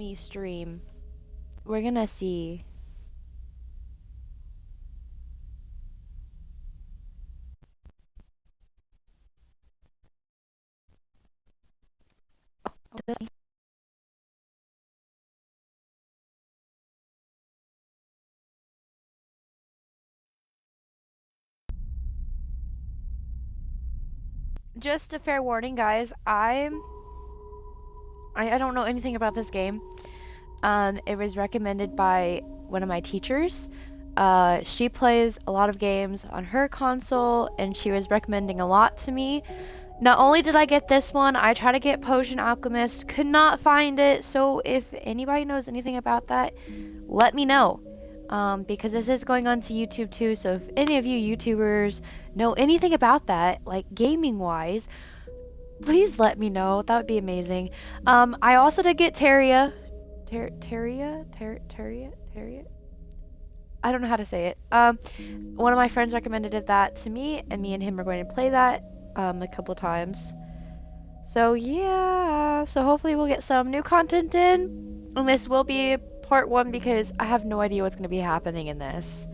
me stream. We're gonna see. Just a fair warning, guys. I don't know anything about this game. It was recommended by one of my teachers. She plays a lot of games on her console, and she was recommending a lot to me. Not only did I get this one, I tried to get Potion Alchemist, could not find it. So if anybody knows anything about that, let me know. Because this is going on to YouTube too. So if any of you YouTubers know anything about that, like gaming wise, please let me know. That would be amazing. I also did get Terria. Terria? I don't know how to say it. One of my friends recommended that to me, and me and him are going to play that a couple of times. So yeah, so hopefully we'll get some new content in, and this will be part 1 because I have no idea what's going to be happening in this.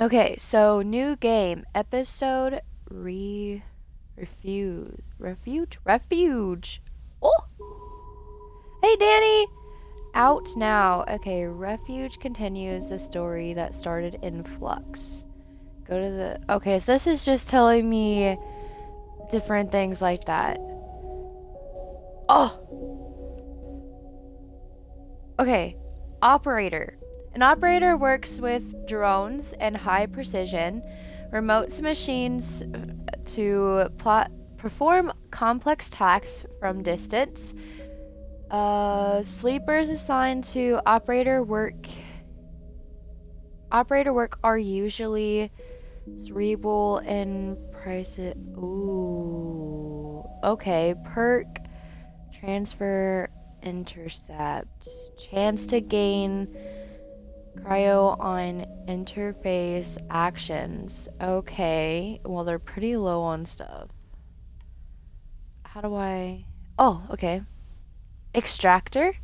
Okay, so new game, episode Refuge. Oh! Hey, Danny! Out now. Okay, Refuge continues the story that started in Flux. Go to the... Okay, so this is just telling me different things like that. Oh! Okay, operator. An operator works with drones and high precision, remote machines to perform complex tasks from distance. Sleepers assigned to operator work. Operator work are usually cerebral and price it. Ooh. Okay. Perk. Transfer. Intercept. Chance to gain cryo on interface actions. Okay. Well, they're pretty low on stuff. How do I... Oh, okay. Extractor?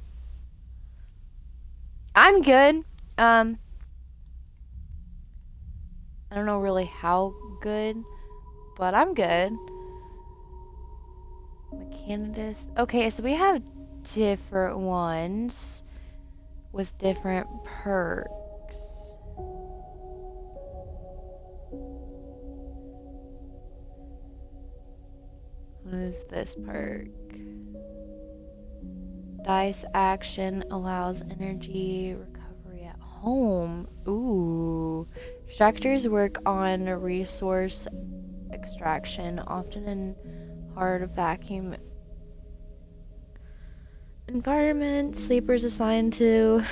I'm good. I don't know really how good, but I'm good. Mechanist. Okay, so we have different ones with different perks. What is this perk? Dice action allows energy recovery at home. Ooh. Extractors work on resource extraction, often in hard vacuum environment. Sleepers assigned to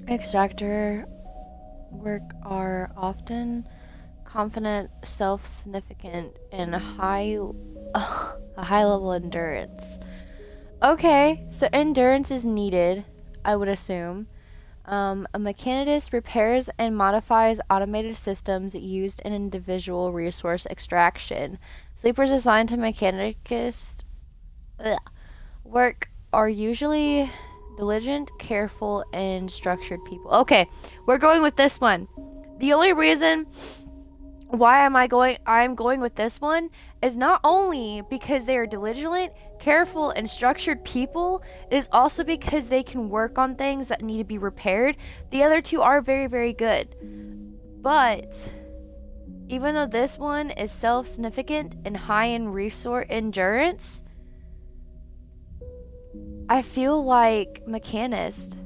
extractor work are often confident, self-significant, and a high level endurance. Okay, so endurance is needed, I would assume. A mechanist repairs and modifies automated systems used in individual resource extraction. Sleepers assigned to mechanist work are usually diligent, careful, and structured people. Okay, we're going with this one. The only reason why I'm going with this one is not only because they are diligent, careful, and structured people, it is also because they can work on things that need to be repaired. The other two are very, very good. But even though this one is self-significant and high in resource endurance, I feel like Mechanist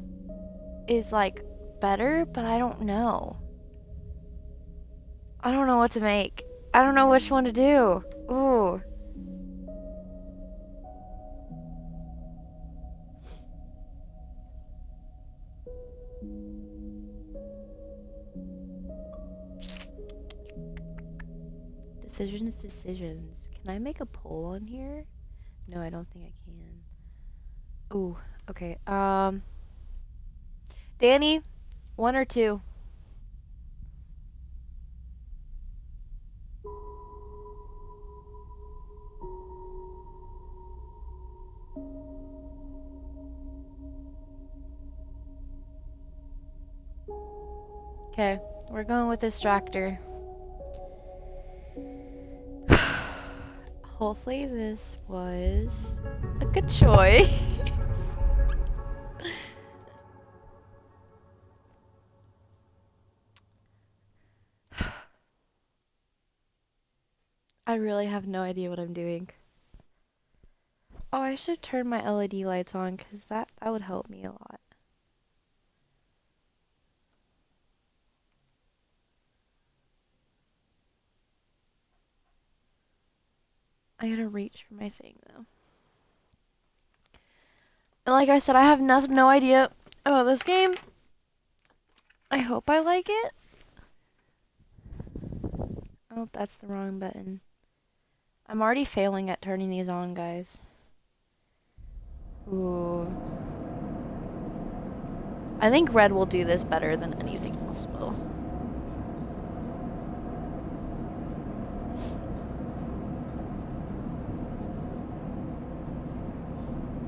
is like better, but I don't know. I don't know what to make. I don't know which one to do. Ooh. Decisions. Can I make a poll on here? No, I don't think I can. Ooh, okay. Danny, 1 or 2? Okay, we're going with distractor. Hopefully this was a good choice. I really have no idea what I'm doing. Oh, I should turn my LED lights on because that would help me a lot. I gotta reach for my thing though. And like I said, I have no idea about this game. I hope I like it. Oh, that's the wrong button. I'm already failing at turning these on, guys. Ooh. I think red will do this better than anything else will.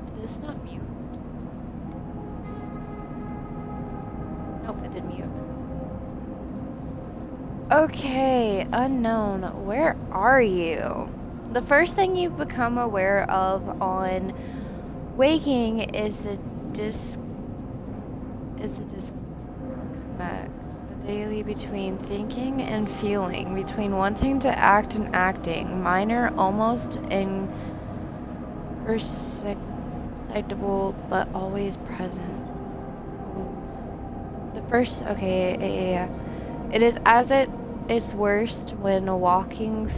Did this not mute? Nope, it did mute. Okay, unknown, where are you? The first thing you become aware of on waking is the disconnect, the daily between thinking and feeling, between wanting to act and acting, minor, almost imperceptible, but always present. The first, okay, yeah. It is as its worst when walking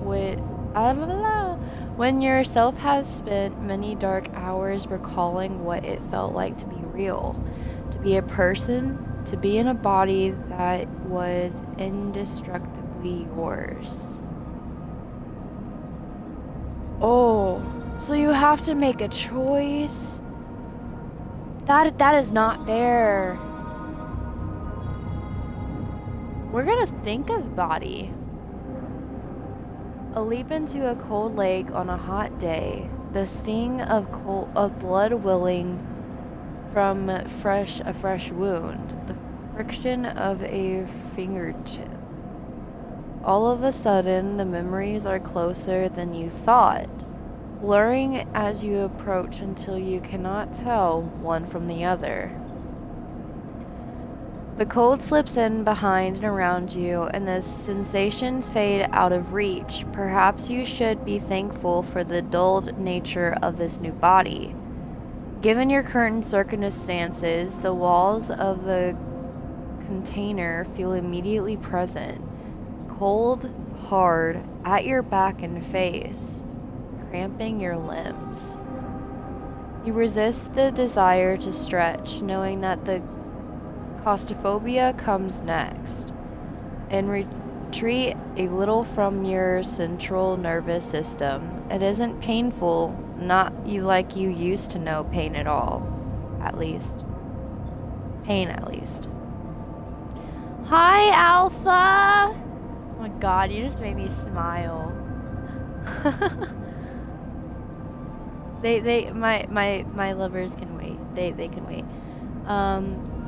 with, when yourself has spent many dark hours recalling what it felt like to be real, to be a person, to be in a body that was indestructibly yours. Oh, so you have to make a choice? That is not fair. We're gonna think of body. A leap into a cold lake on a hot day. The sting of blood willing from a fresh wound. The friction of a fingertip. All of a sudden, the memories are closer than you thought, blurring as you approach until you cannot tell one from the other. The cold slips in behind and around you, and the sensations fade out of reach. Perhaps you should be thankful for the dulled nature of this new body. Given your current circumstances, the walls of the container feel immediately present. Cold, hard, at your back and face, cramping your limbs. You resist the desire to stretch, knowing that the claustrophobia comes next, and retreat a little from your central nervous system. It isn't painful, not like you used to know pain at all. At least. Pain, at least. Hi, Alpha! Oh my god, you just made me smile. My lovers can wait. They can wait.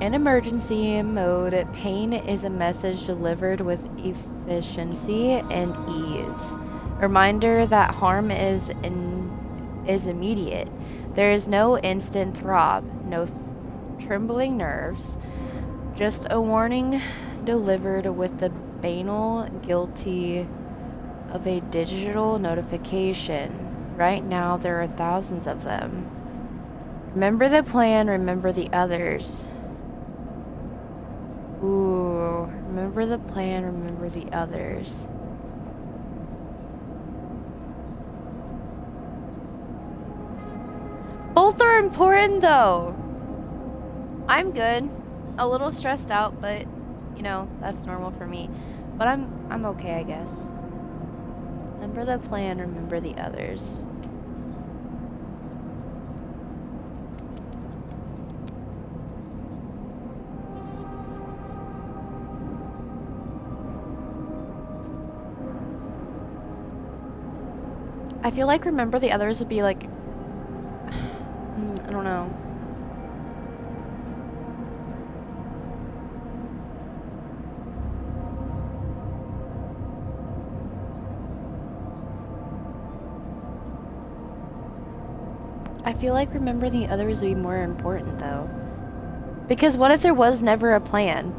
In emergency mode, pain is a message delivered with efficiency and ease. Reminder that harm is immediate. There is no instant throb, no trembling nerves, just a warning delivered with the banal guilty of a digital notification. Right now, there are thousands of them. Remember the plan, remember the others. Ooh, remember the plan, remember the others. Both are important though. I'm good. A little stressed out, but you know, that's normal for me. But I'm okay, I guess. Remember the plan, remember the others. I feel like remember the others would be like, I don't know. I feel like remembering the others would be more important, though. Because what if there was never a plan?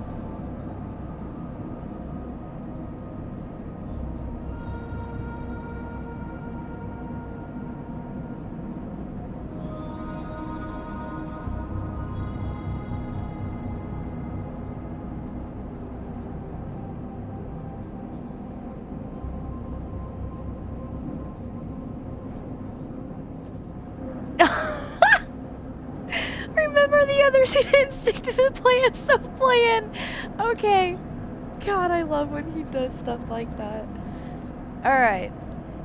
Remember the others who didn't stick to the plan, so plan. Okay. God, I love when he does stuff like that. Alright.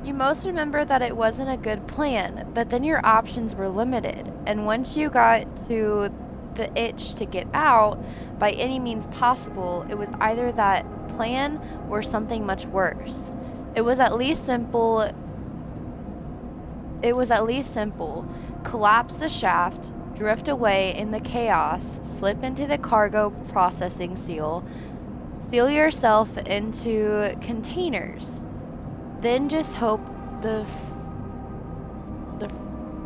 You most remember that it wasn't a good plan, but then your options were limited. And once you got to the itch to get out, by any means possible, it was either that plan or something much worse. It was at least simple. Collapse the shaft, drift away in the chaos, slip into the cargo processing seal yourself into containers, then just hope the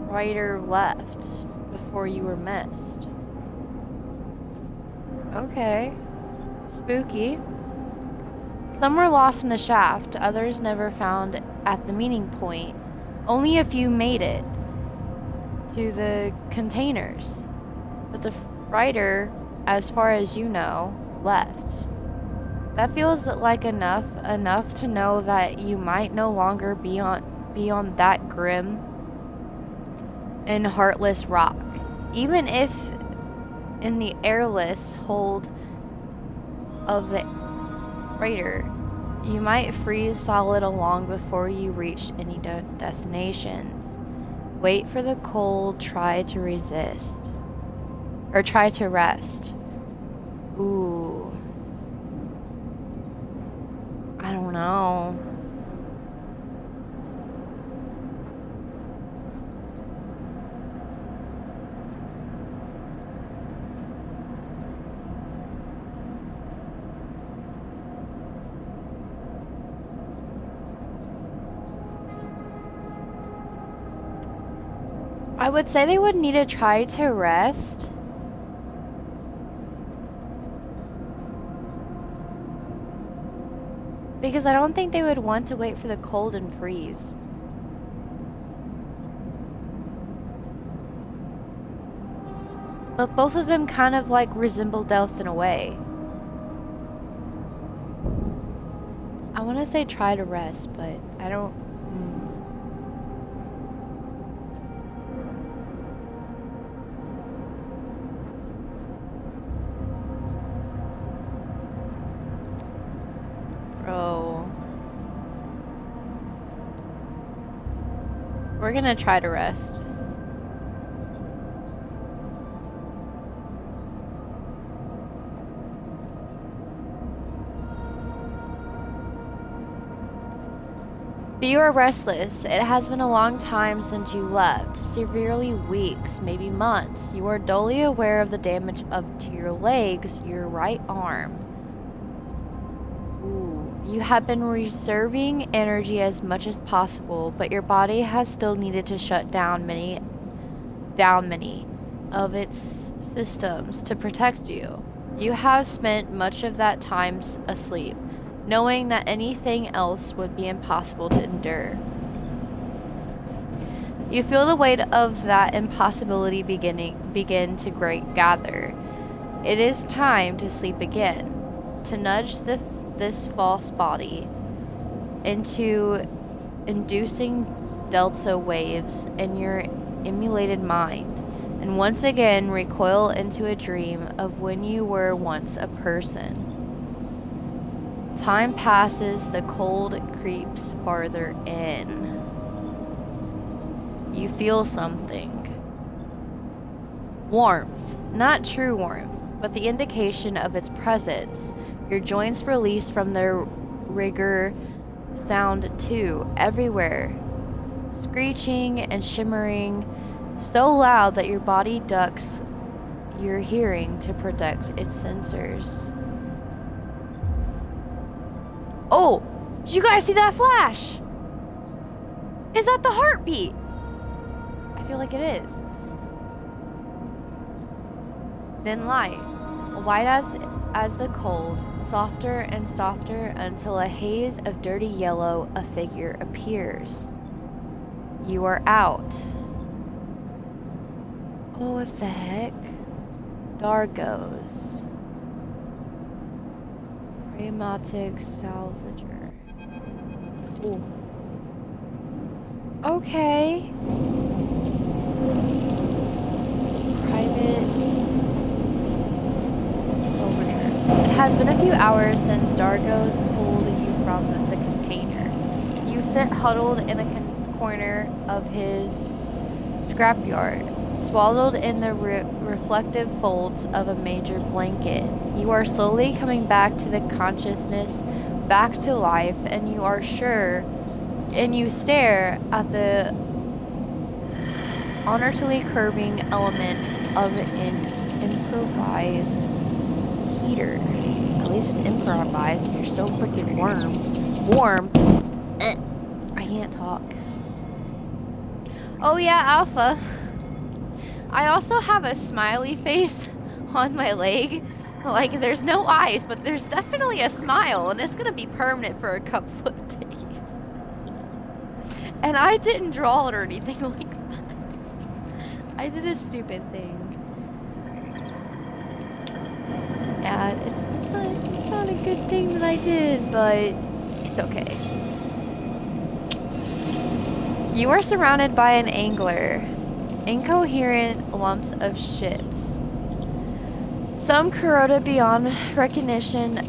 writer left before you were missed. Okay. Spooky. Some were lost in the shaft, others never found at the meeting point. Only a few made it to the containers, but the writer, as far as you know, left. That feels like enough to know that you might no longer be on that grim and heartless rock. Even if in the airless hold of the freighter, you might freeze solid along before you reach any destinations. Wait for the cold, try to rest. Ooh. I don't know. I would say they would need to try to rest. Because I don't think they would want to wait for the cold and freeze. But both of them kind of like resemble death in a way. I want to say try to rest, but I don't... Bro. We're gonna try to rest. But you are restless. It has been a long time since you left. Severely weeks, maybe months. You are dully aware of the damage to your legs, your right arm. Ooh. You have been reserving energy as much as possible, but your body has still needed to shut down many of its systems to protect you. You have spent much of that time asleep, knowing that anything else would be impossible to endure. You feel the weight of that impossibility begin to gather. It is time to sleep again, to nudge this false body into inducing delta waves in your emulated mind, and once again recoil into a dream of when you were once a person. Time passes, the cold creeps farther in. You feel something. Warmth. Not true warmth, but the indication of its presence. Your joints release from their rigor. Sound too, everywhere. Screeching and shimmering, so loud that your body ducks your hearing to protect its sensors. Oh, did you guys see that flash? Is that the heartbeat? I I feel like it is. Then light, white as the cold, softer and softer until a haze of dirty yellow, a figure appears. You are out. Oh, what the heck? Dargos. Rheumatic salvager. Ooh. Okay. Private Silverner. It has been a few hours since Dargos pulled you from the container. You sit huddled in a corner of his scrapyard, swaddled in the reflective folds of a major blanket. You are slowly coming back to the consciousness, back to life, and you are sure, and you stare at the unearthly curving element of an improvised heater. At least it's improvised, and you're so freaking warm. I can't talk. Oh yeah, Alpha. I also have a smiley face on my leg. Like, there's no eyes, but there's definitely a smile, and it's gonna be permanent for a couple of days. And I didn't draw it or anything like that. I did a stupid thing. Yeah, it's not a good thing that I did, but it's okay. You are surrounded by an angler. Incoherent lumps of ships. Some corroded beyond recognition,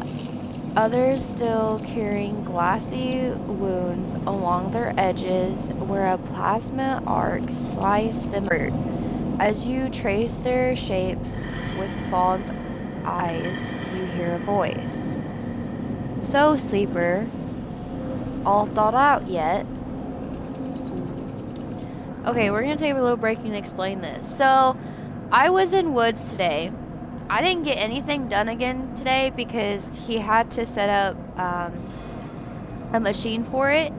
others still carrying glassy wounds along their edges where a plasma arc sliced them. As you trace their shapes with fogged eyes, you hear a voice. So, sleeper, all thought out yet? Okay, we're gonna take a little break and explain this. So, I was in Woods today. I didn't get anything done again today because he had to set up a machine for it.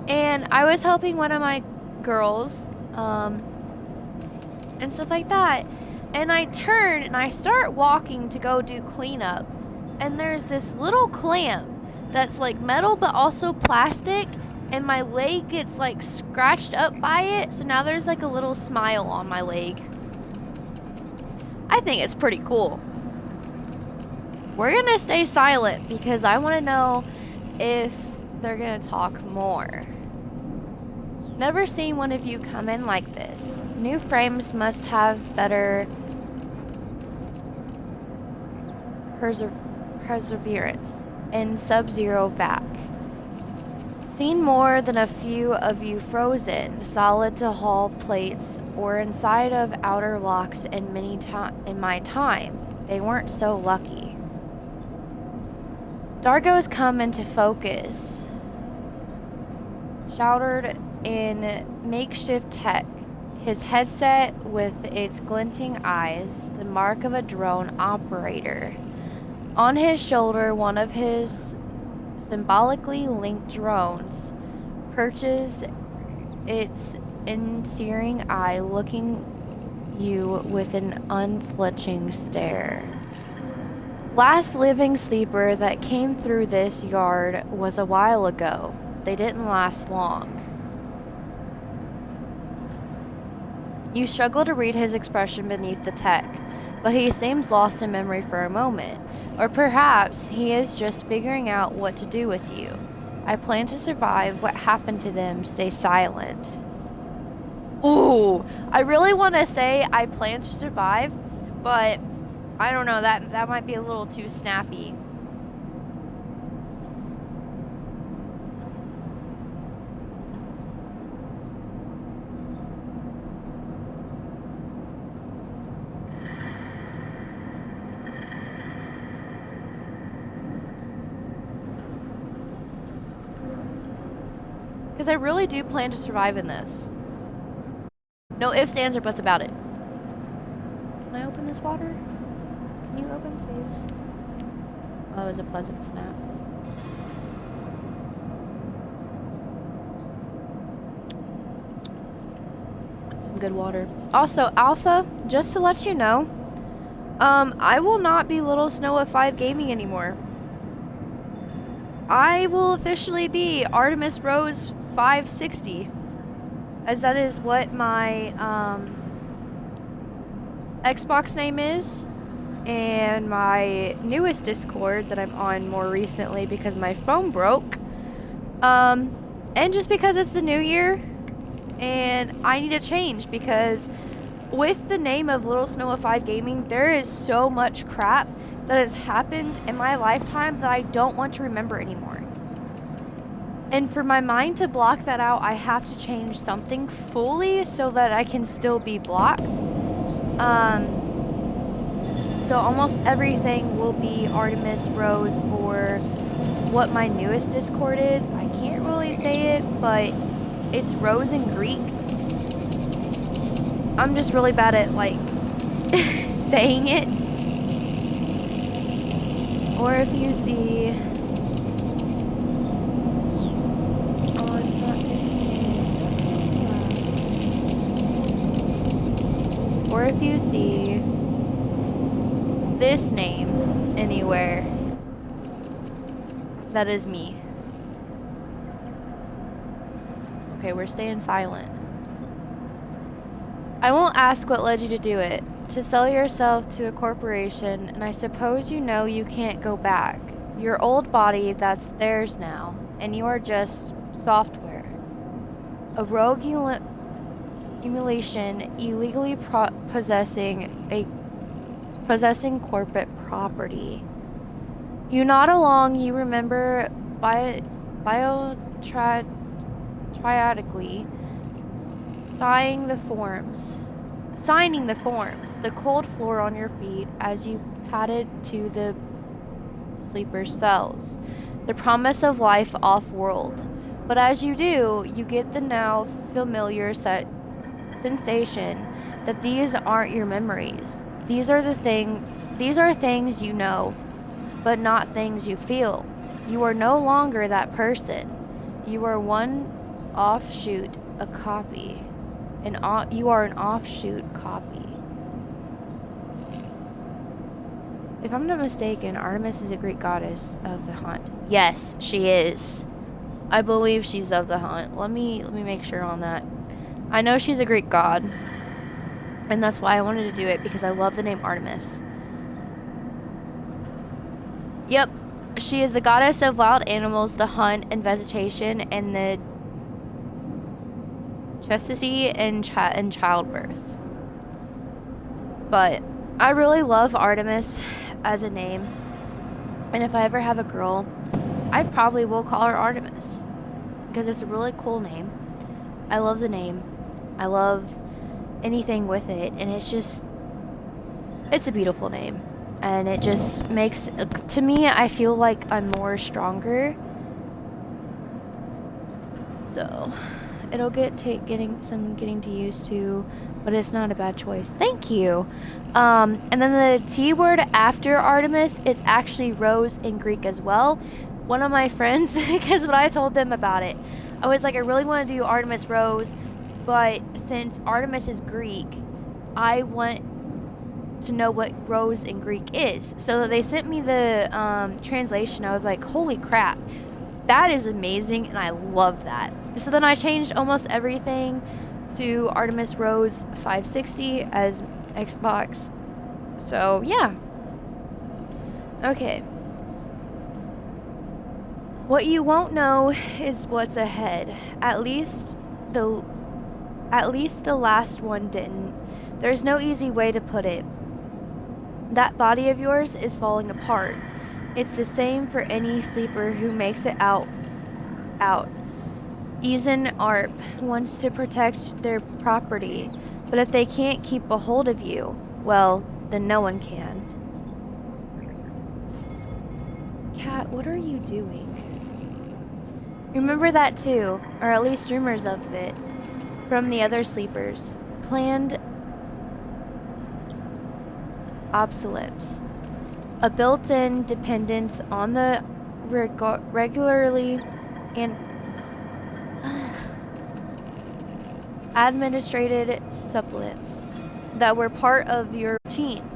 And I was helping one of my girls and stuff like that. And I turn and I start walking to go do cleanup. And there's this little clamp that's like metal but also plastic. And my leg gets like scratched up by it, so now there's like a little smile on my leg. I think it's pretty cool. We're gonna stay silent because I want to know if they're gonna talk more. Never seen one of you come in like this. New frames must have better perseverance in sub-zero vac. Seen more than a few of you frozen, solid to hull plates, or inside of outer locks in my time. They weren't so lucky. Dargo's come into focus. Shrouded in makeshift tech, his headset with its glinting eyes, the mark of a drone operator. On his shoulder, one of his symbolically linked drones perches its unseeing eye, looking you with an unflinching stare. Last living sleeper that came through this yard was a while ago. They didn't last long. You struggle to read his expression beneath the tech, but he seems lost in memory for a moment. Or perhaps he is just figuring out what to do with you. I plan to survive. What happened to them? Stay silent. Ooh, I really want to say I plan to survive, but I don't know, that might be a little too snappy. Because I really do plan to survive in this. No ifs, ands, or buts about it. Can I open this water? Can you open, please? Oh, it was a pleasant snap. Some good water. Also, Alpha, just to let you know, I will not be Little Snow at 5 Gaming anymore. I will officially be Artemis Rose 560, as that is what my Xbox name is, and my newest Discord that I'm on more recently because my phone broke, and just because it's the new year and I need a change, because with the name of Little Snow 5 Gaming, there is so much crap that has happened in my lifetime that I don't want to remember anymore. And for my mind to block that out, I have to change something fully so that I can still be blocked. So almost everything will be Artemis Rose, or what my newest Discord is. I can't really say it, but it's Rose in Greek. I'm just really bad at, like, saying it. Or if you see... Oh, it's not taking it. Or if you see this name anywhere, that is me. Okay, we're staying silent. I won't ask what led you to do it. To sell yourself to a corporation, and I suppose you know you can't go back. Your old body, that's theirs now, and you are just software. A rogue emulation illegally possessing corporate property. You nod along, you remember triadically signing the forms, the cold floor on your feet as you padded to the sleeper's cells, the promise of life off-world. But as you do, you get the now familiar sensation that these aren't your memories. These are things you know, but not things you feel. You are no longer that person. You are one offshoot, a copy. You are an offshoot copy. If I'm not mistaken, Artemis is a Greek goddess of the hunt. Yes, she is. I believe she's of the hunt. Let me make sure on that. I know she's a Greek god, and that's why I wanted to do it, because I love the name Artemis. Yep, she is the goddess of wild animals, the hunt and vegetation, and the chastity and childbirth. But I really love Artemis as a name, and if I ever have a girl, I probably will call her Artemis, because it's a really cool name. I love the name. I love anything with it, and it's a beautiful name, and it just makes, to me, I feel like I'm more stronger, so it'll getting to used to, but it's not a bad choice. Thank you. And then the T word after Artemis is actually Rose in Greek as well. One of my friends, because when I told them about it, I was like, I really want to do Artemis Rose, but since Artemis is Greek, I want to know what Rose in Greek is. So they sent me the translation. I was like, holy crap, that is amazing, and I love that. So then I changed almost everything to Artemis Rose 560 as Xbox. So yeah. Okay. What you won't know is what's ahead. At least the last one didn't. There's no easy way to put it. That body of yours is falling apart. It's the same for any sleeper who makes it out. Eason Arp wants to protect their property, but if they can't keep a hold of you, well, then no one can. Cat, what are you doing? Remember that too, or at least rumors of it, from the other sleepers. Planned obsolescence. A built-in dependence on the regularly and administrated supplements that were part of your routine.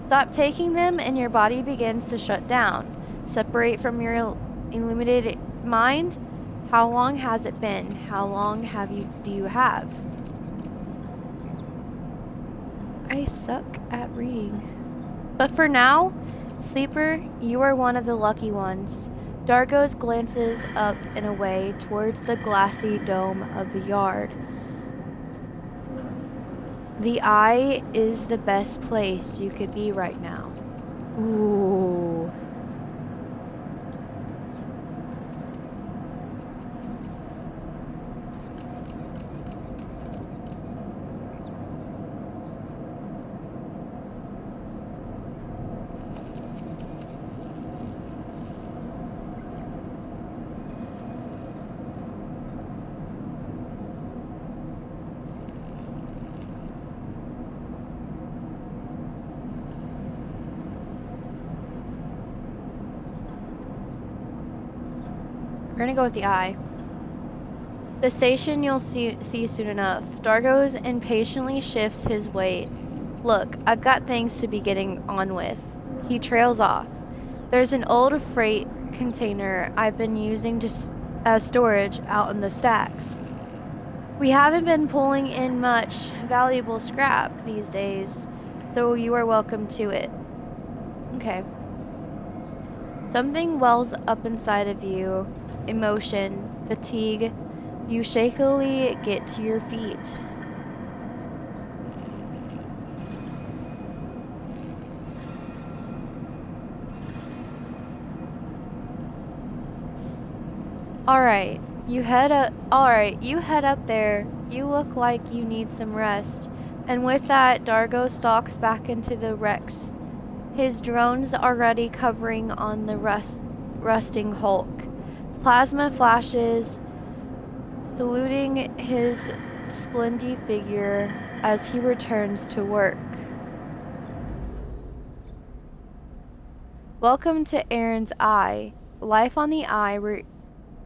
Stop taking them and your body begins to shut down. Separate from your illuminated mind. How long has it been? How long do you have? I suck at reading. But for now, sleeper, you are one of the lucky ones. Dargos glances up and away towards the glassy dome of the yard. The eye is the best place you could be right now. Ooh. We're gonna go with the eye. The station you'll see soon enough. Dargos impatiently shifts his weight. Look, I've got things to be getting on with. He trails off. There's an old freight container I've been using as storage out in the stacks. We haven't been pulling in much valuable scrap these days, so you are welcome to it. Okay. Something wells up inside of you. Emotion, fatigue. You shakily get to your feet. Alright, you head up there. You look like you need some rest. And with that, Dargo stalks back into the wrecks. His drones already covering on the rusting hulk. Plasma flashes, saluting his splendid figure as he returns to work. Welcome to Aaron's Eye. Life on the Eye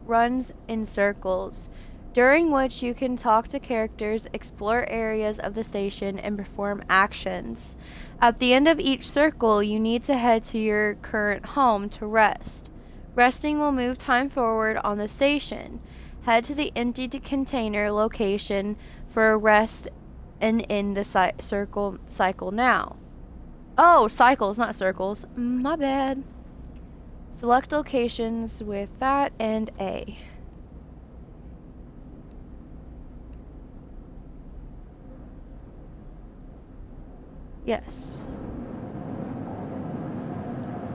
runs in circles, during which you can talk to characters, explore areas of the station, and perform actions. At the end of each circle, you need to head to your current home to rest. Resting will move time forward on the station. Head to the empty container location for a rest and end the cycle now. Oh, cycles, not circles. My bad. Select locations with that and A. Yes.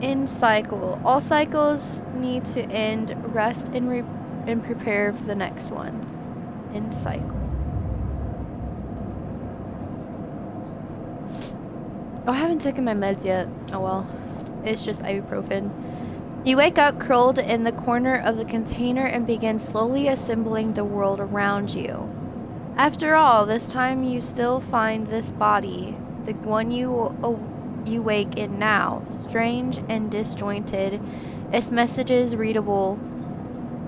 End cycle. All cycles need to end, rest, and prepare for the next one. End cycle. Oh, I haven't taken my meds yet. Oh well. It's just ibuprofen. You wake up curled in the corner of the container and begin slowly assembling the world around you. After all, this time you still find this body, the one you wake in now, strange and disjointed, its messages readable,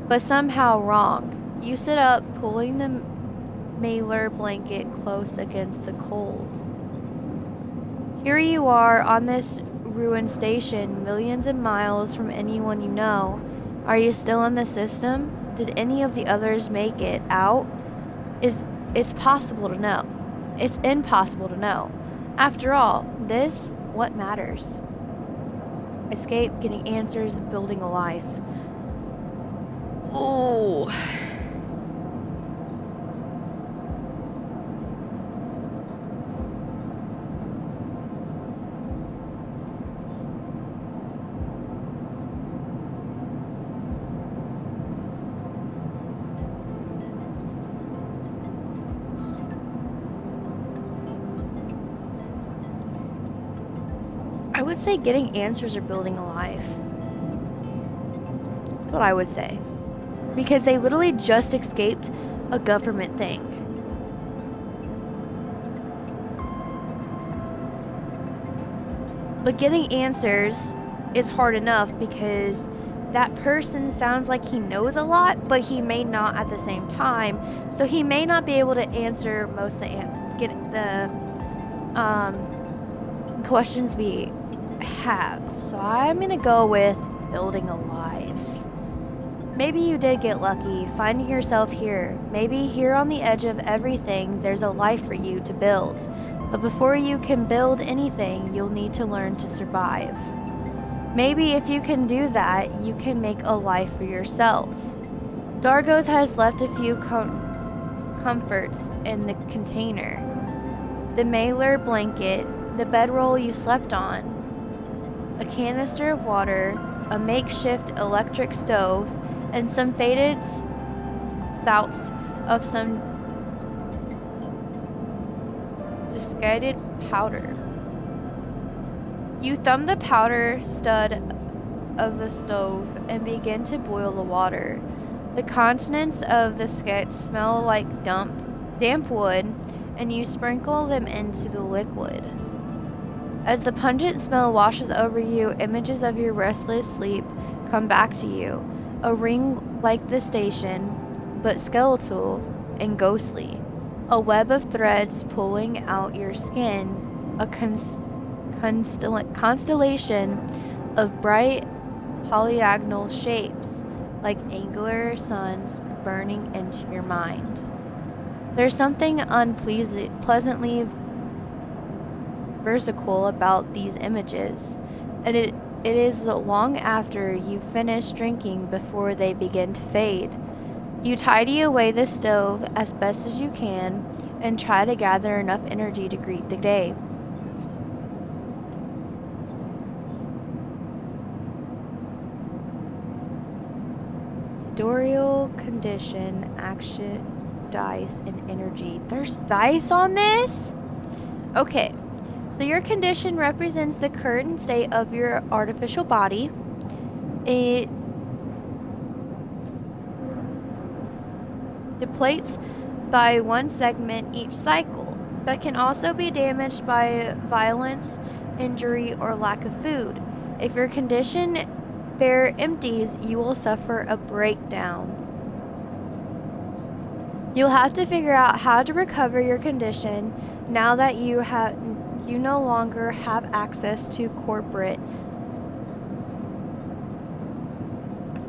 but somehow wrong. You sit up, pulling the mailer blanket close against the cold. Here you are on this ruined station, millions of miles from anyone you know. Are you still in the system? Did any of the others make it out? It's possible to know. It's impossible to know. After all, what matters? Escape, getting answers, building a life. Oh. I would say getting answers or building a life. That's what I would say. Because they literally just escaped a government thing. But getting answers is hard enough because that person sounds like he knows a lot, but he may not at the same time. So he may not be able to answer most of the questions we have. So I'm gonna go with building a life. Maybe you did get lucky finding yourself here. Maybe here on the edge of everything, there's a life for you to build. But before you can build anything, you'll need to learn to survive. Maybe if you can do that, you can make a life for yourself. Dargos has left a few comforts in the container. The mailer blanket, the bedroll you slept on, a canister of water, a makeshift electric stove, and some faded spouts of some discarded powder. You thumb the powder stud of the stove and begin to boil the water. The contents of the sketch smell like damp wood, and you sprinkle them into the liquid. As the pungent smell washes over you, images of your restless sleep come back to you. A ring like the station, but skeletal and ghostly. A web of threads pulling out your skin. A constellation of bright polygonal shapes, like angular suns burning into your mind. There's something pleasantly vertical about these images, and it is long after you finish drinking before they begin to fade. You tidy away the stove as best as you can and try to gather enough energy to greet the day. Tutorial, condition, action, dice, and energy. There's dice on this? Okay, so your condition represents the current state of your artificial body. It depletes by one segment each cycle, but can also be damaged by violence, injury, or lack of food. If your condition bear empties, you will suffer a breakdown. You'll have to figure out how to recover your condition now that you no longer have access to corporate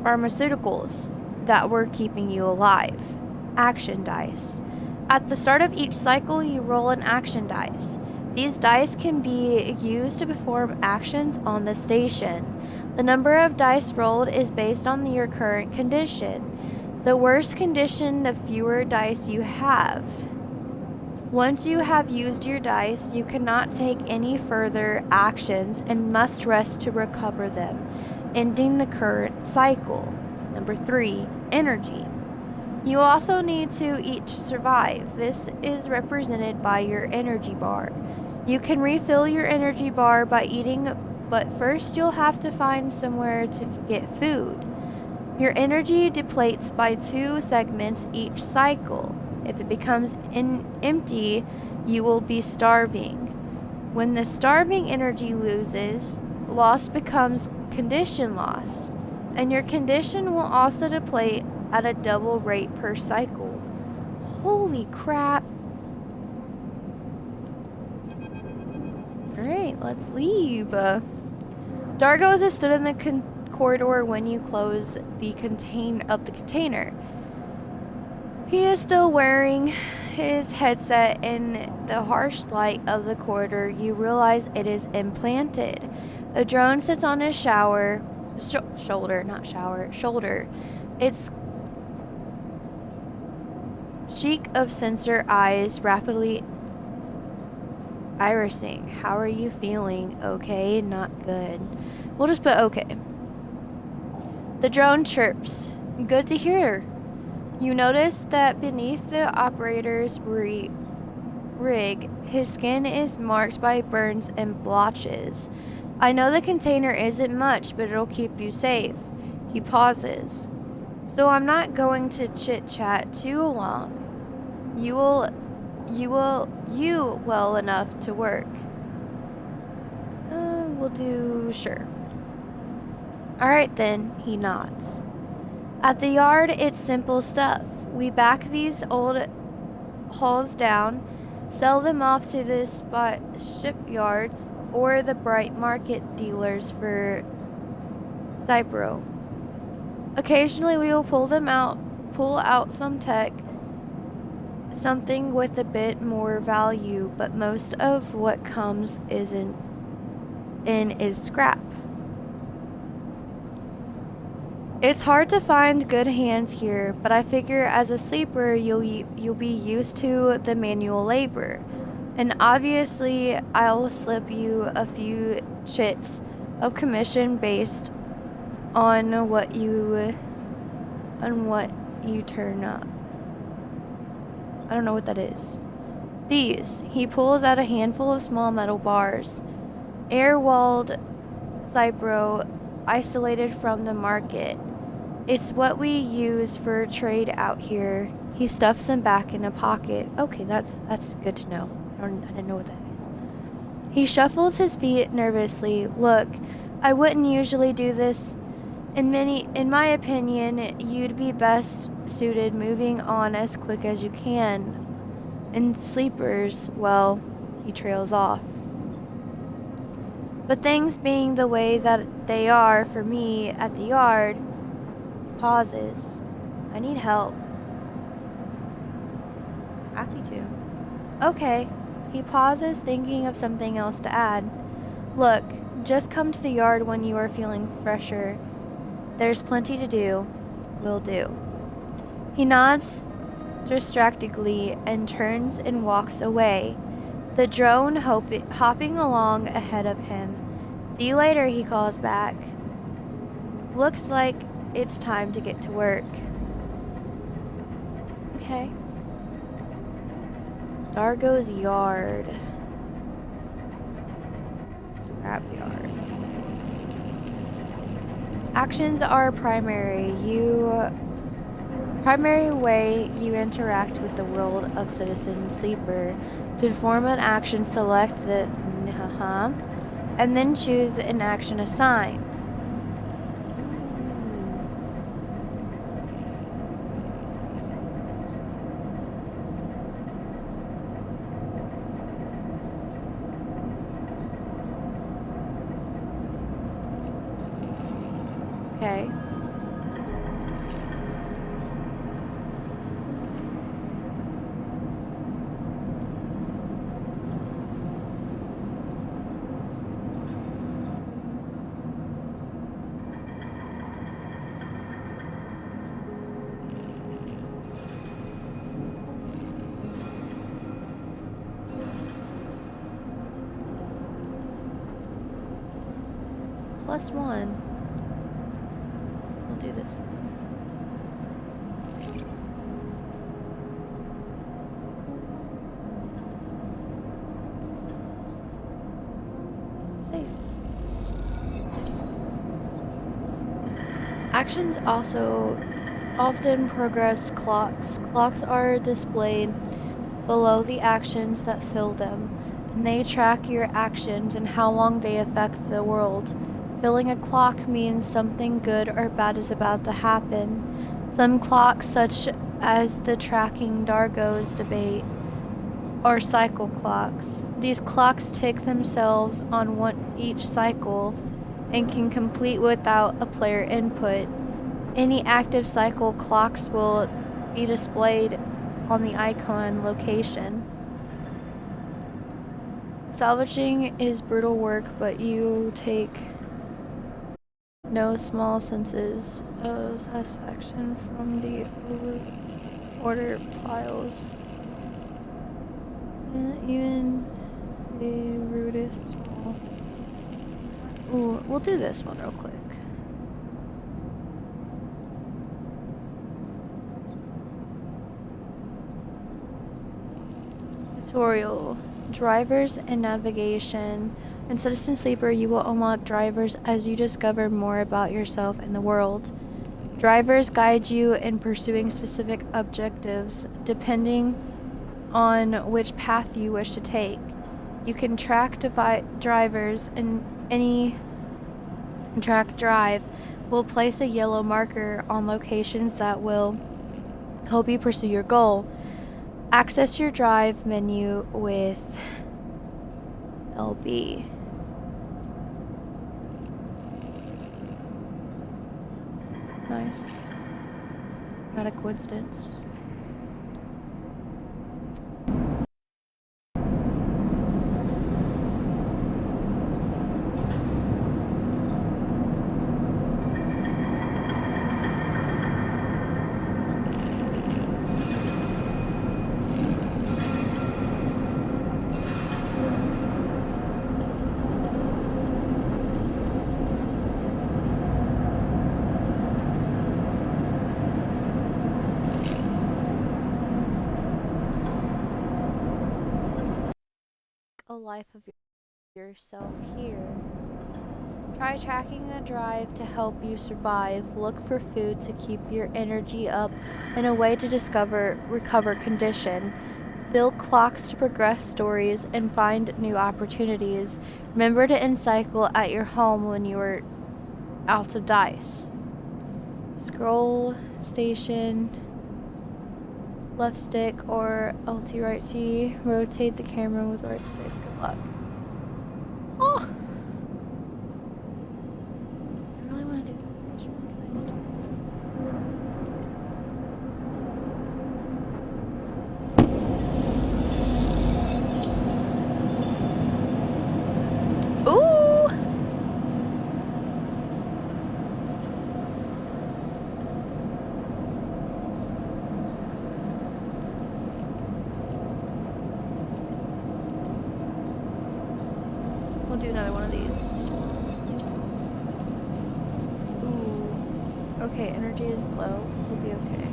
pharmaceuticals that were keeping you alive. Action dice. At the start of each cycle, you roll an action dice. These dice can be used to perform actions on the station. The number of dice rolled is based on your current condition. The worse condition, the fewer dice you have. Once you have used your dice, you cannot take any further actions and must rest to recover them, ending the current cycle. Number 3, energy. You also need to eat to survive. This is represented by your energy bar. You can refill your energy bar by eating, but first you'll have to find somewhere to get food. Your energy depletes by 2 segments each cycle. If it becomes empty, you will be starving. When the starving energy loses, loss becomes condition loss, and your condition will also deplete at a double rate per cycle. Holy crap. Alright, let's leave. Dargos is stood in the corridor when you close the container. He is still wearing his headset. In the harsh light of the corridor, you realize it is implanted. A drone sits on his shoulder. Its cheek of sensor eyes rapidly irising. How are you feeling? Okay, not good. We'll just put okay. The drone chirps. Good to hear. You notice that beneath the operator's rig, his skin is marked by burns and blotches. I know the container isn't much, but it'll keep you safe. He pauses. So I'm not going to chit-chat too long. You well enough to work. We'll do sure. Alright then, he nods. At the yard, it's simple stuff. We back these old hulls down, sell them off to the spot shipyards or the bright market dealers for Cypro. Occasionally we will pull out some tech, something with a bit more value, but most of what comes is scrap. It's hard to find good hands here, but I figure as a sleeper you'll be used to the manual labor. And obviously I'll slip you a few chits of commission based on what you turn up. I don't know what that is. These. He pulls out a handful of small metal bars. Air-walled Cypro, isolated from the market. It's what we use for trade out here. He stuffs them back in a pocket. Okay, that's good to know. I didn't know what that is. He shuffles his feet nervously. Look, I wouldn't usually do this. In my opinion, you'd be best suited moving on as quick as you can. And sleepers, well, he trails off. But things being the way that they are for me at the yard, pauses. I need help. Happy to. Okay. He pauses, thinking of something else to add. Look, just come to the yard when you are feeling fresher. There's plenty to do. Will do. He nods distractedly and turns and walks away, the drone hopping along ahead of him. See you later, he calls back. Looks like it's time to get to work. Okay. Dargo's yard. Scrap yard. Actions are primary way you interact with the world of Citizen Sleeper. To perform an action, select the and then choose an action assigned. Okay. +1. We'll do this one. Save. Actions also often progress clocks. Clocks are displayed below the actions that fill them, and they track your actions and how long they affect the world. Filling a clock means something good or bad is about to happen. Some clocks, such as the tracking Dargo's debate, are cycle clocks. These clocks tick themselves on each cycle and can complete without a player input. Any active cycle clocks will be displayed on the icon location. Salvaging is brutal work, but you take no small senses of satisfaction from the order piles. Even the rudest. Ooh, we'll do this one real quick. Tutorial. Drivers and navigation. In Citizen Sleeper, you will unlock drivers as you discover more about yourself and the world. Drivers guide you in pursuing specific objectives, depending on which path you wish to take. You can track drivers in any track drive will place a yellow marker on locations that will help you pursue your goal. Access your drive menu with LB. Nice. Not a coincidence. A life of yourself here. Try tracking the drive to help you survive. Look for food to keep your energy up and a way to recover condition. Fill clocks to progress stories and find new opportunities. Remember to end cycle at your home when you are out of dice. Scroll station, left stick or LT right T. Rotate the camera with right stick. Good luck. Oh! I really want to do that. Ooh! We'll do another one of these. Ooh. Okay, energy is low. We'll be okay.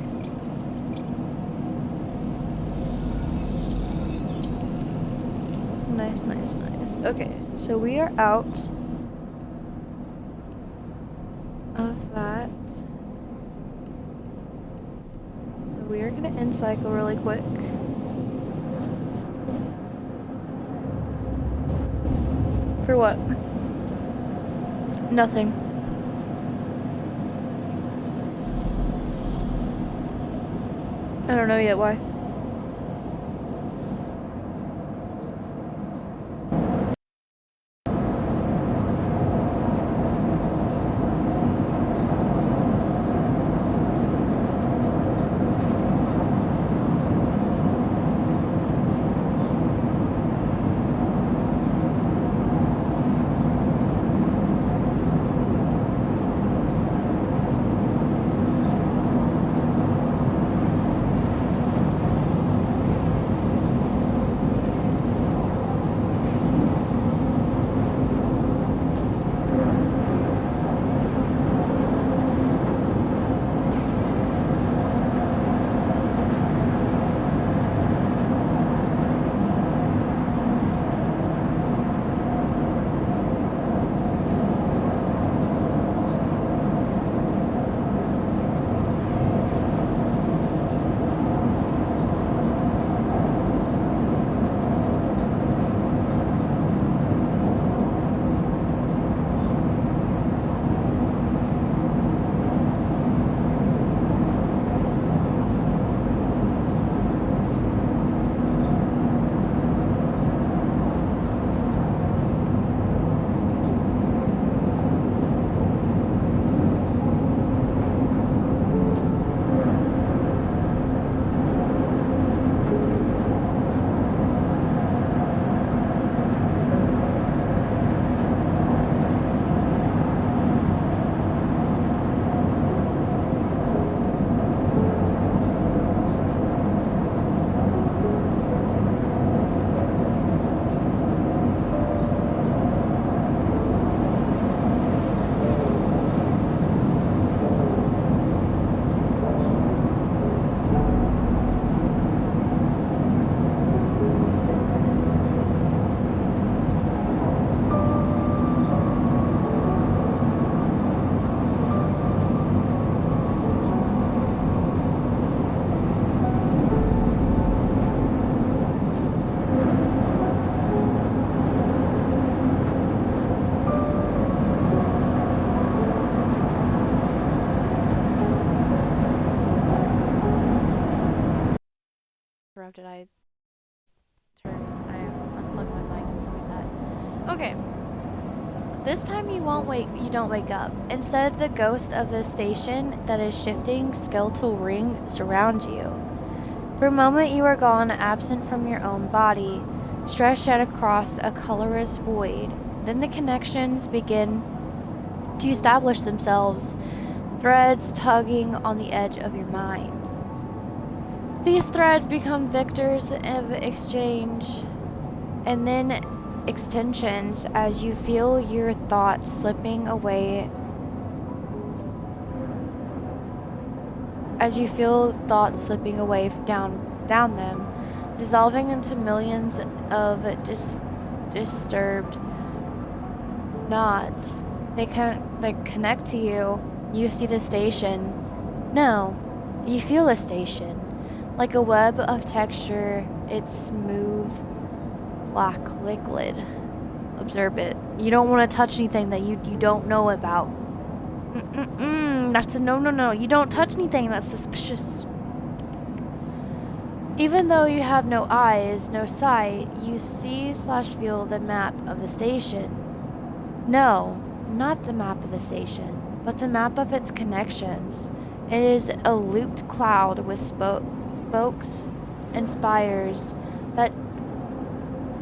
Nice, nice, nice. Okay, so we are out of that. So we are gonna end cycle really quick. For what? Nothing. I don't know yet why. interrupted. I unplugged my mic and stuff like that. Okay. This time you don't wake up. Instead, the ghost of the station that is shifting skeletal ring surrounds you. For a moment you are gone, absent from your own body, stretched out across a colorless void. Then the connections begin to establish themselves, threads tugging on the edge of your mind. These threads become vectors of exchange and then extensions as you feel your thoughts slipping away. As you feel thoughts slipping away down them, dissolving into millions of disturbed nods. They connect to you. You see the station. No, you feel the station. Like a web of texture, it's smooth, black liquid. Observe it. You don't want to touch anything that you don't know about. That's a no. You don't touch anything that's suspicious. Even though you have no eyes, no sight, you see/feel the map of the station. No, not the map of the station, but the map of its connections. It is a looped cloud with spokes and spires that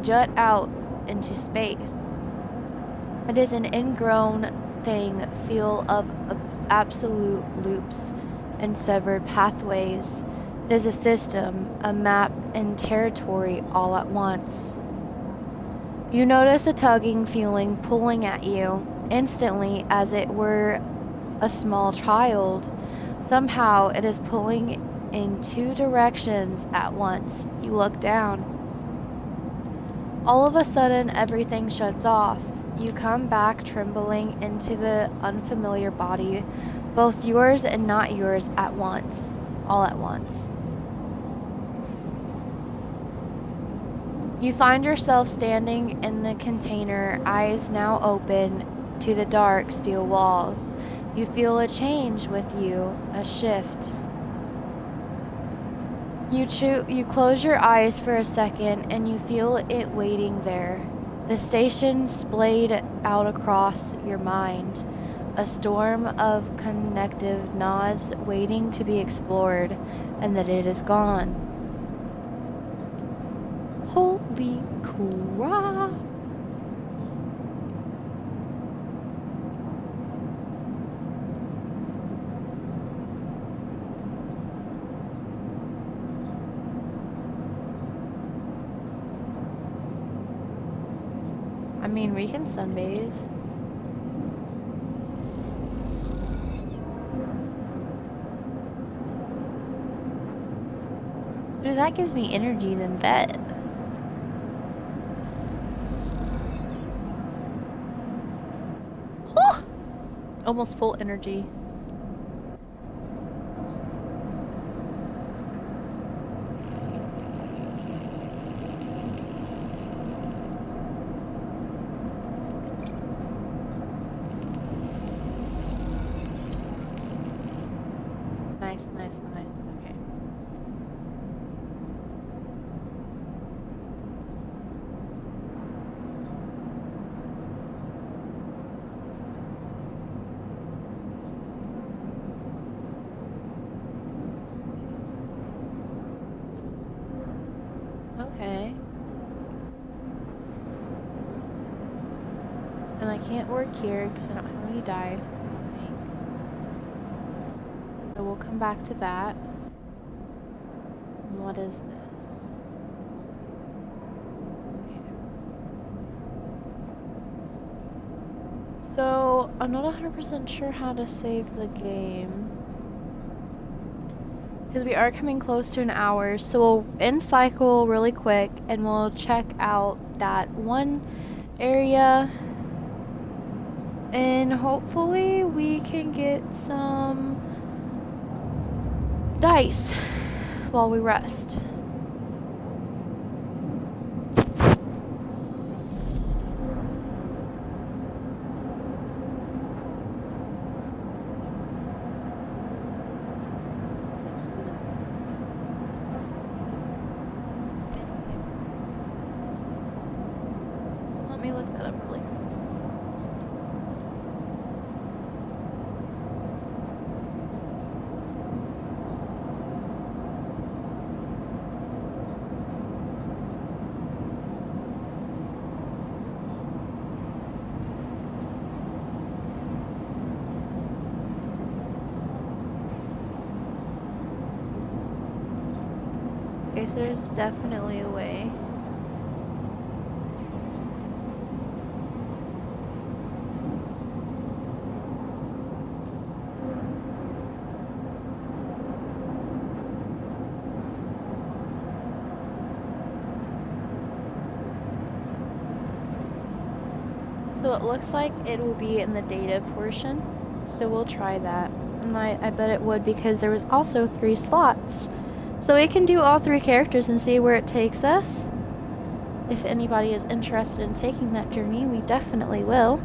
jut out into space. It is an ingrown thing full of absolute loops and severed pathways. It is a system, a map, and territory all at once. You notice a tugging feeling pulling at you, instantly as it were a small child. Somehow it is pulling in two directions at once. You look down. All of a sudden, everything shuts off. You come back trembling into the unfamiliar body, both yours and not yours at once, all at once. You find yourself standing in the container, eyes now open to the dark steel walls. You feel a change with you, a shift. You close your eyes for a second and you feel it waiting there. The station splayed out across your mind, a storm of connective nods waiting to be explored, and that it is gone. Holy crap! I mean, we can sunbathe. Dude, that gives me energy, then bet. Oh! Almost full energy. Nice. Okay. Okay. And I can't work here because I don't have any dice. So we'll come back to that. What is this? Okay. So, I'm not 100% sure how to save the game. Because we are coming close to an hour. So we'll end cycle really quick and we'll check out that one area. And hopefully we can get some dice while we rest. Okay, so there's definitely a way. So it looks like it will be in the data portion. So we'll try that. And I bet it would because there was also 3 slots. So we can do all 3 characters and see where it takes us. If anybody is interested in taking that journey, we definitely will.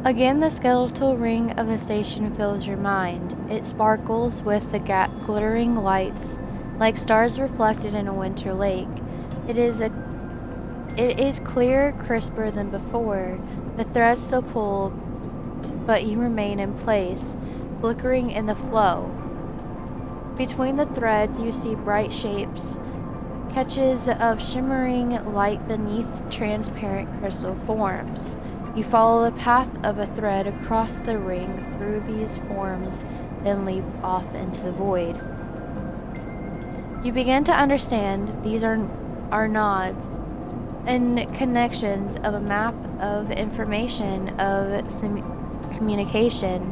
Again, the skeletal ring of the station fills your mind. It sparkles with the glittering lights, like stars reflected in a winter lake. It is clearer, crisper than before. The threads still pull, but you remain in place, flickering in the flow. Between the threads, you see bright shapes, catches of shimmering light beneath transparent crystal forms. You follow the path of a thread across the ring through these forms, then leap off into the void. You begin to understand these are nods and connections of a map of information of communication.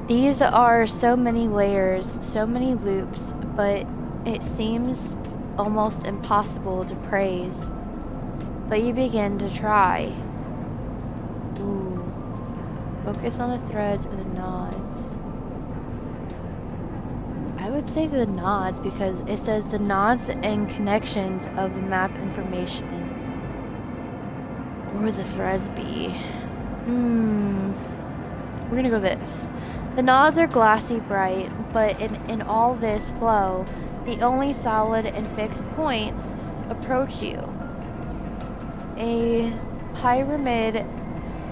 These are so many layers, so many loops, but it seems almost impossible to praise. But you begin to try. Ooh. Focus on the threads or the nods. I would say the nods because it says the nods and connections of the map information. Where would the threads be? We're gonna go this. The nods are glassy bright, but in all this flow, the only solid and fixed points approach you. A pyramid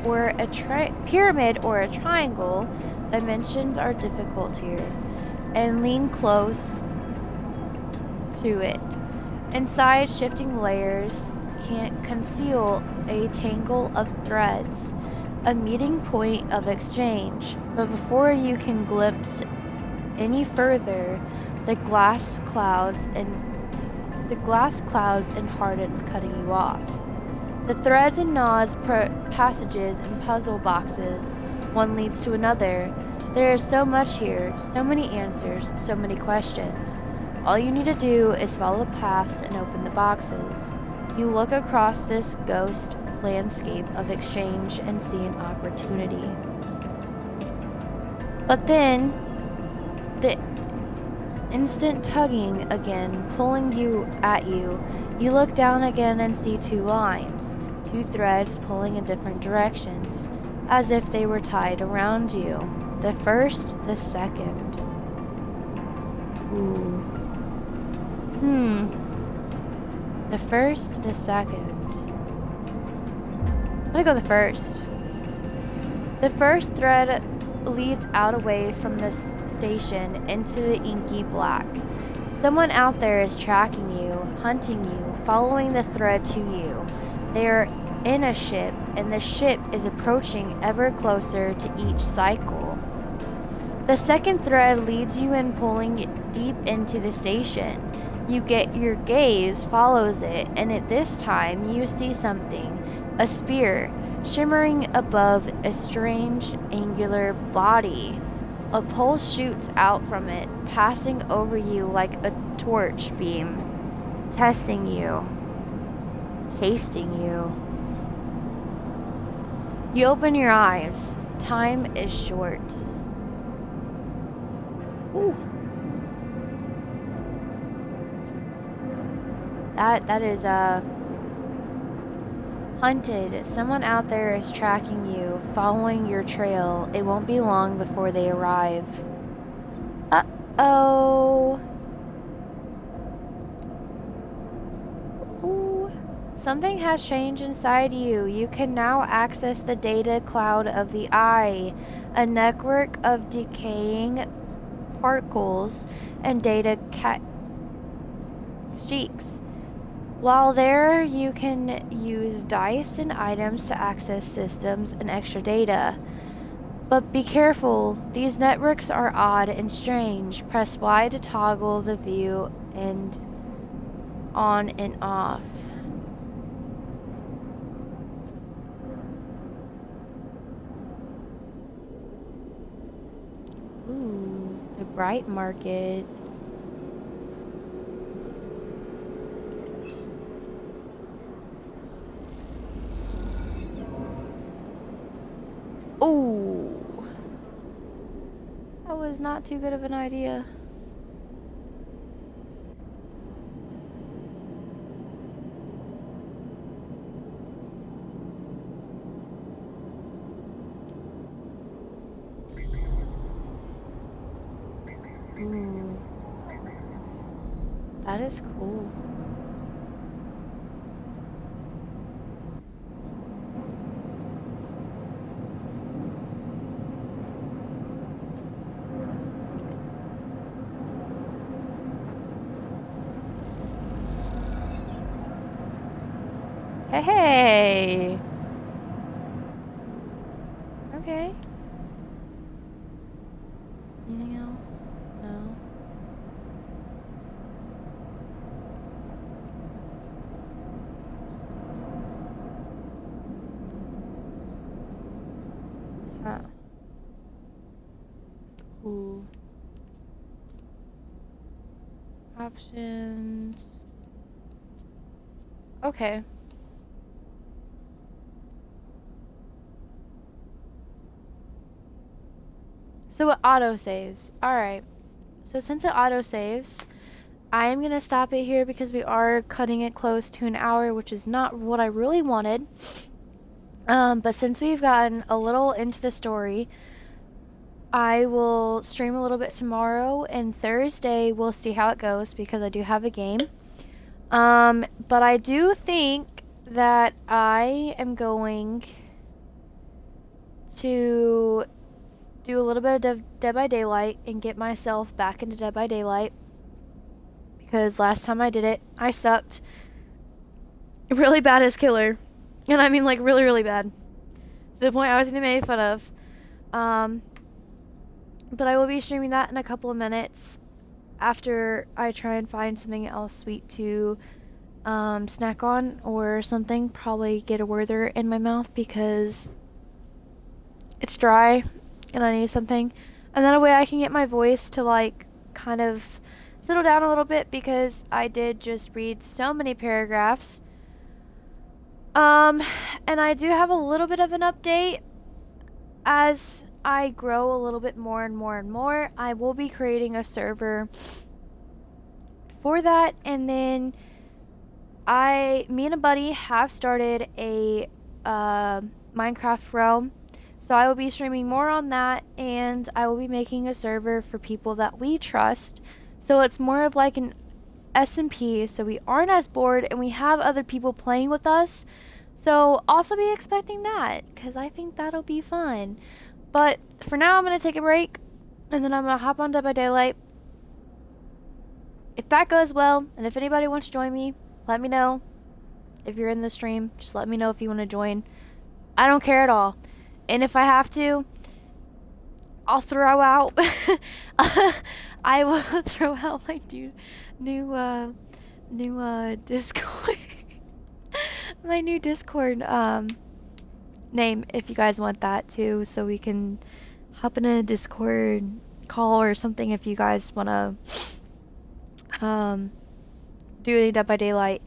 or a triangle, dimensions are difficult here, and lean close to it. Inside, shifting layers can't conceal a tangle of threads, a meeting point of exchange. But before you can glimpse any further, the glass clouds and hardens, cutting you off. The threads and nods, passages and puzzle boxes, one leads to another. There is so much here, so many answers, so many questions. All you need to do is follow the paths and open the boxes. You look across this ghost landscape of exchange and see an opportunity. But then, the instant tugging again, pulling you at you. You look down again and see 2 lines, 2 threads pulling in different directions, as if they were tied around you. The first, the second. Ooh. The first, the second. I'm gonna go the first. The first thread leads out away from the station into the inky black. Someone out there is tracking you, hunting you, following the thread to you. They are in a ship, and the ship is approaching ever closer to each cycle. The second thread leads you in, pulling deep into the station. Your gaze follows it, and at this time you see something, a spear, shimmering above a strange angular body. A pulse shoots out from it, passing over you like a torch beam, testing you, tasting you. You open your eyes. Time is short. Ooh. That is hunted. Someone out there is tracking you, following your trail. It won't be long before they arrive. Uh-oh. Ooh. Something has changed inside you. You can now access the data cloud of the eye, a network of decaying particles and data cheeks. While there, you can use dice and items to access systems and extra data. But be careful, these networks are odd and strange. Press Y to toggle the view and on and off. Ooh, the Bright Market. Ooh. That was not too good of an idea. Ooh. That is cool. Hey! Okay. Anything else? No. Huh. Ooh. Options. Okay. So it auto-saves. Alright. So since it auto-saves, I am going to stop it here because we are cutting it close to an hour, which is not what I really wanted. But since we've gotten a little into the story, I will stream a little bit tomorrow, and Thursday we'll see how it goes because I do have a game. But I do think that I am going to do a little bit of Dead by Daylight and get myself back into Dead by Daylight because last time I did it, I sucked really bad as killer. And I mean like really, really bad. To the point I was getting made fun of. But I will be streaming that in a couple of minutes after I try and find something else sweet to snack on or something. Probably get a Werther in my mouth because it's dry and I need something. And that way I can get my voice to like kind of settle down a little bit because I did just read so many paragraphs. And I do have a little bit of an update. As I grow a little bit more and more and more, I will be creating a server for that, and then me and a buddy have started a Minecraft realm, so I will be streaming more on that, and I will be making a server for people that we trust, so it's more of like an SMP, so we aren't as bored, and we have other people playing with us, so also be expecting that, because I think that'll be fun. But for now, I'm going to take a break, and then I'm going to hop on Dead by Daylight. If that goes well, and if anybody wants to join me, let me know. If you're in the stream, just let me know if you want to join. I don't care at all. And if I have to, I'll throw out... I will throw out my new Discord. My new Discord, name if you guys want that too, so we can hop in a Discord call or something if you guys want to do any Dead by Daylight.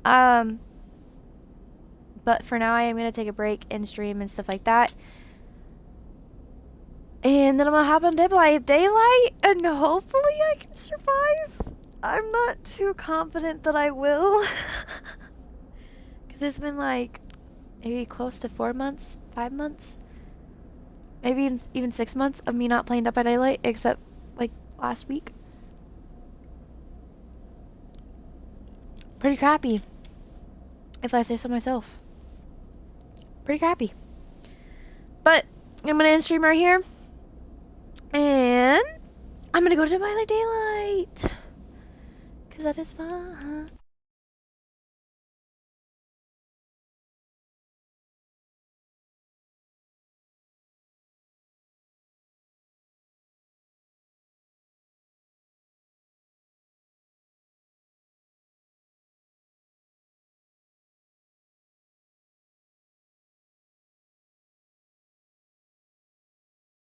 But for now I am going to take a break and stream and stuff like that, and then I'm gonna hop on Dead by Daylight and hopefully I can survive. I'm not too confident that I will because it's been like maybe close to 4 months, 5 months, maybe even 6 months of me not playing Dead by Daylight, except like last week. Pretty crappy, if I say so myself. Pretty crappy. But I'm gonna end stream right here, and I'm gonna go to Dead by Daylight because that is fun.